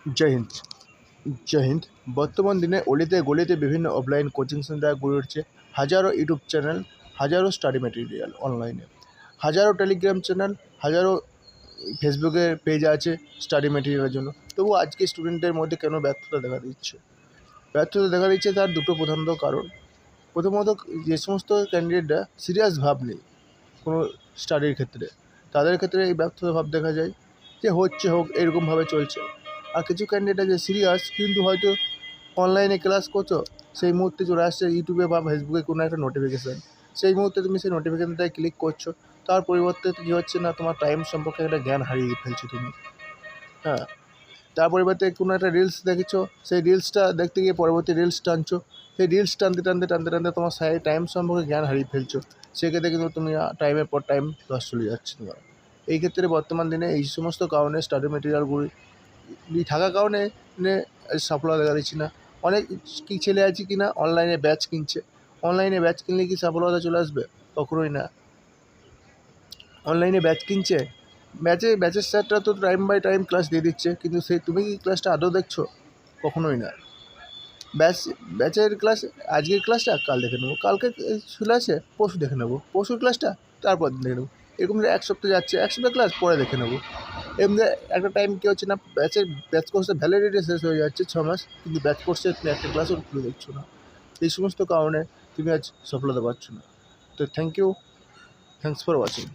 জয় হিন্দ। জয় হিন্দ। বর্তমান দিনে অলিতে গলিতে বিভিন্ন অফলাইন কোচিং সেন্টার গড়ে উঠছে। হাজারো ইউটিউব চ্যানেল, হাজারো স্টাডি ম্যাটেরিয়াল অনলাইনে, হাজারো টেলিগ্রাম চ্যানেল, হাজারো ফেসবুকে পেজ আছে স্টাডি ম্যাটেরিয়ালের জন্য। তবু আজকে স্টুডেন্টদের মধ্যে কেন ব্যর্থতা দেখা দিচ্ছে? ব্যর্থতা দেখা দিচ্ছে তার দুটো প্রধানত কারণ। প্রথমত, যে সমস্ত ক্যান্ডিডেটরা সিরিয়াস ভাব নেই কোনো স্টাডির ক্ষেত্রে, তাদের ক্ষেত্রে এই ব্যর্থতা ভাব দেখা যায় যে হচ্ছে হোক এরকমভাবে চলছে। আর কিছু ক্যান্ডিডেট আছে সিরিয়াস, কিন্তু হয়তো অনলাইনে ক্লাস করছো, সেই মুহূর্তে চলে আসছে ইউটিউবে বা ফেসবুকে কোনো একটা নোটিফিকেশান, সেই মুহূর্তে তুমি সেই নোটিফিকেশানটায় ক্লিক করছো, তার পরিবর্তে কী হচ্ছে না, তোমার টাইম সম্পর্কে একটা জ্ঞান হারিয়ে ফেলছো তুমি। হ্যাঁ, তার পরিবর্তে কোনো একটা রিলস দেখেছো, সেই রিলসটা দেখতে গিয়ে পরবর্তী রিলস টানছো, সেই রিলস টানতে টানতে টানতে টানতে তোমার টাইম সম্পর্কে জ্ঞান হারিয়ে ফেলছো। সেক্ষেত্রে কিন্তু তুমি টাইমের পর টাইম লস চলে যাচ্ছে তোমার। এই ক্ষেত্রে বর্তমান দিনে এই সমস্ত কারণে স্টাডি মেটেরিয়ালগুলি থাকার কারণে সফলতা দেখা দিচ্ছি না। অনেক কি ছেলে আছে কি না অনলাইনে ব্যাচ কিনছে, অনলাইনে ব্যাচ কিনলে কি সফলতা চলে আসবে? কখনোই না। অনলাইনে ব্যাচ কিনছে, ব্যাচের স্যারটা তো টাইম বাই টাইম ক্লাস দিয়ে দিচ্ছে, কিন্তু তুমি কি ক্লাসটা আদৌ দেখছো? কখনোই না। ব্যাচের ক্লাস, আজকের ক্লাসটা কাল দেখে নেবো, কালকে চলে আসে পরশু দেখে নেবো, পরশুর ক্লাসটা তারপর দিন দেখে নেবো, এরকম এক সপ্তাহ যাচ্ছে, এক সপ্তাহ ক্লাস পরে দেখে নেবো। এমনি একটা টাইম কী হচ্ছে না, ব্যাচ কোর্সের ভ্যালিডিটি শেষ হয়ে যাচ্ছে 6 মাস, কিন্তু ব্যাচ কোর্সে তুমি একটা ক্লাসও খুলে দেখছো না। এই সমস্ত কারণে তুমি আজ সফলতা পাচ্ছ না। তো থ্যাংকস ফর ওয়াচিং।